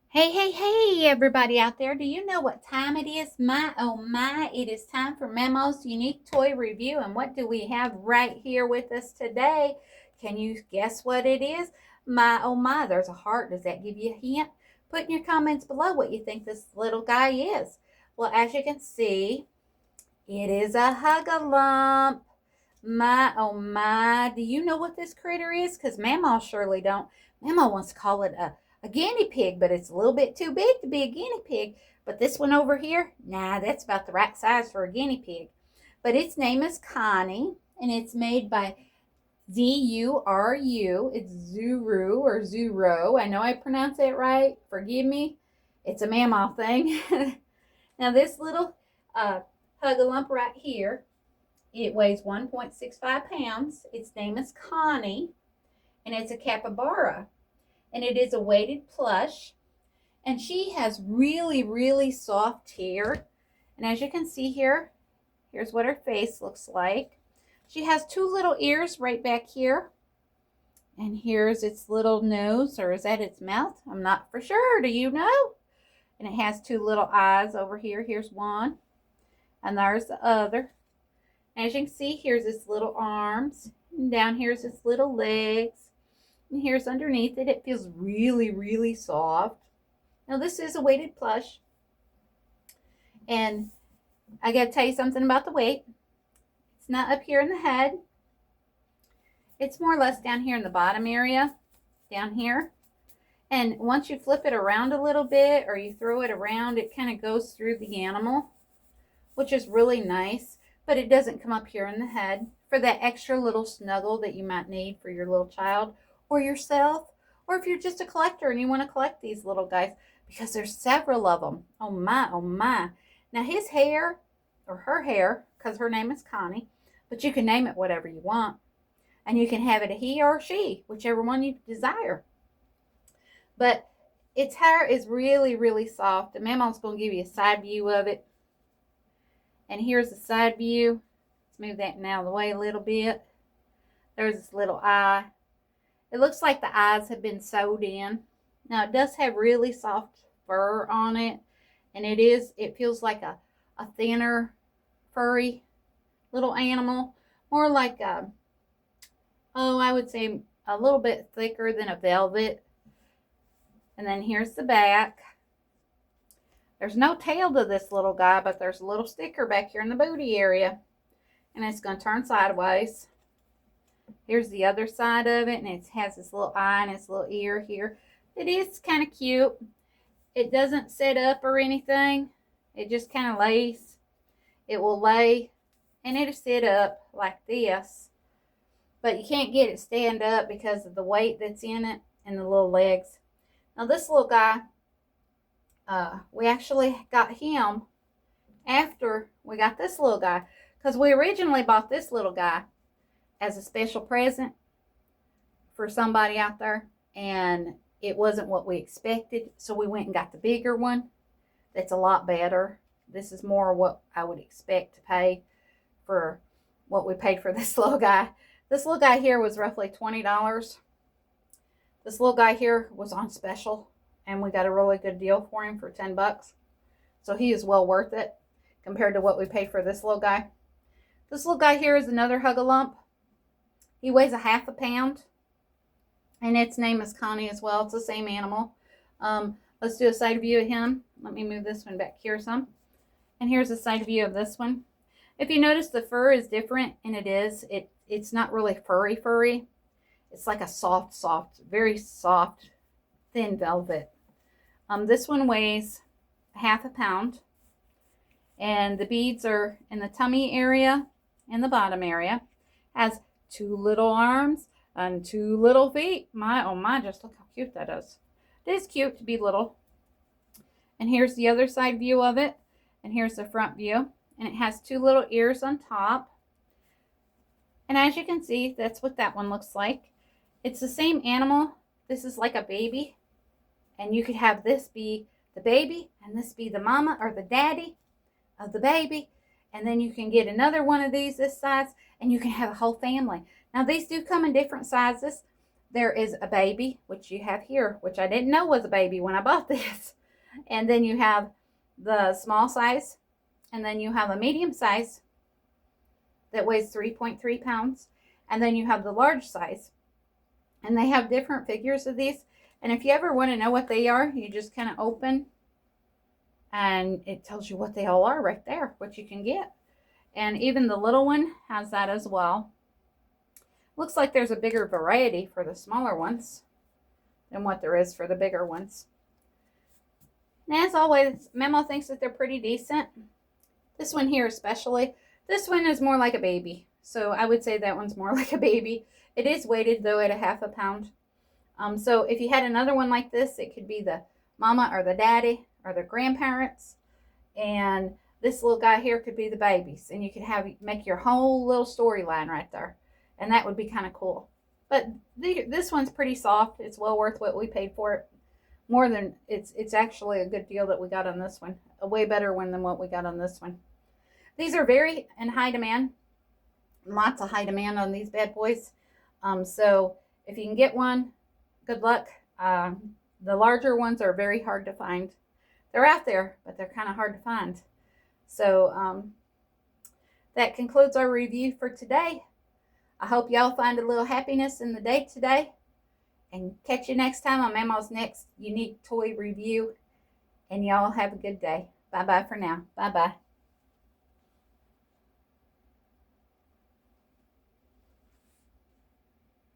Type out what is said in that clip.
Hey, hey, hey, everybody out there. Do you know what time it is? My, oh my, it is time for Memo's unique toy review. And what do we have right here with us today? Can you guess what it is? My, oh my, there's a heart. Does that give you a hint? Put in your comments below what you think this little guy is. Well, as you can see, it is a Hugalump. My, oh my, do you know what this critter is? Because Mama surely don't. Mama wants to call it a guinea pig, but it's a little bit too big to be a guinea pig. But this one over here, nah, that's about the right size for a guinea pig. But its name is Connie, and it's made by ZURU. It's ZURU or ZURO. I know I pronounced it right. Forgive me. It's a Mama thing. Now this little Hugalump right here, it weighs 1.65 pounds. Its name is Connie, and it's a capybara. And it is a weighted plush. And she has really, really soft hair. And as you can see here, here's what her face looks like. She has two little ears right back here. And here's its little nose, or is that its mouth? I'm not for sure. Do you know? And it has two little eyes over here. Here's one. And there's the other. As you can see, here's its little arms. And down here's its little legs. And here's underneath it. It feels really, really soft. Now, this is a weighted plush. And I got to tell you something about the weight. It's not up here in the head. It's more or less down here in the bottom area. Down here. And once you flip it around a little bit or you throw it around, it kind of goes through the animal, which is really nice. But it doesn't come up here in the head for that extra little snuggle that you might need for your little child or yourself, or if you're just a collector and you want to collect these little guys, because there's several of them. Oh my, oh my. Now his hair, or her hair, because her name is Connie, but you can name it whatever you want. And you can have it a he or she, whichever one you desire. But its hair is really, really soft. And Mama's going to give you a side view of it. And here's the side view. Let's move that out of the way a little bit. There's this little eye. It looks like the eyes have been sewed in. Now it does have really soft fur on it. And it feels like a thinner, furry little animal. More like I would say a little bit thicker than a velvet. And then here's the back. There's no tail to this little guy, but there's a little sticker back here in the booty area. And it's going to turn sideways. Here's the other side of it, and it has this little eye and its little ear here. It is kind of cute. It doesn't sit up or anything. It just kind of lays. It will lay, and it'll sit up like this. But you can't get it stand up because of the weight that's in it and the little legs. Now this little guy, we actually got him after we got this little guy, because we originally bought this little guy as a special present for somebody out there, and it wasn't what we expected, so we went and got the bigger one. That's a lot better. This is more what I would expect to pay for what we paid for this little guy. This little guy here was roughly $20. This little guy here was on special, and we got a really good deal for him for 10 bucks. So he is well worth it compared to what we paid for this little guy. This little guy here is another Hugalump. He weighs a half a pound, and its name is Connie as well. It's the same animal. Let's do a side view of him. Let me move this one back here some. And here's a side view of this one. If you notice, the fur is different, and it's not really furry. It's like a soft, very soft, thin velvet. This one weighs half a pound, and the beads are in the tummy area and the bottom area. Has 2 little arms and 2 little feet. My, oh my, just look how cute that is. It is cute to be little. And here's the other side view of it, and here's the front view. And it has 2 little ears on top. And as you can see, that's what that one looks like. It's the same animal. This is like a baby. And you could have this be the baby, and this be the mama or the daddy of the baby. And then you can get another one of these this size, and you can have a whole family. Now, these do come in different sizes. there is a baby, which you have here, which I didn't know was a baby when I bought this. And then you have the small size, and then you have a medium size that weighs 3.3 pounds, and then you have the large size. And they have different figures of these. And if you ever want to know what they are, you just kind of open, and it tells you what they all are right there, what you can get. And even the little one has that as well. Looks like there's a bigger variety for the smaller ones than what there is for the bigger ones. And as always, Memo thinks that they're pretty decent. This one here especially. This one is more like a baby. So I would say that one's more like a baby. It is weighted though at a half a pound. So if you had another one like this, it could be the mama or the daddy or the grandparents. And this little guy here could be the babies. And you could make your whole little storyline right there. And that would be kind of cool. But this one's pretty soft. It's well worth what we paid for it. More than, it's actually a good deal that we got on this one. A way better one than what we got on this one. These are very in high demand. Lots of high demand on these bad boys. So if you can get one, good luck. The larger ones are very hard to find. They're out there, but they're kind of hard to find. So that concludes our review for today. I hope y'all find a little happiness in the day today. And catch you next time on Mama's next unique toy review. And y'all have a good day. Bye-bye for now. Bye-bye.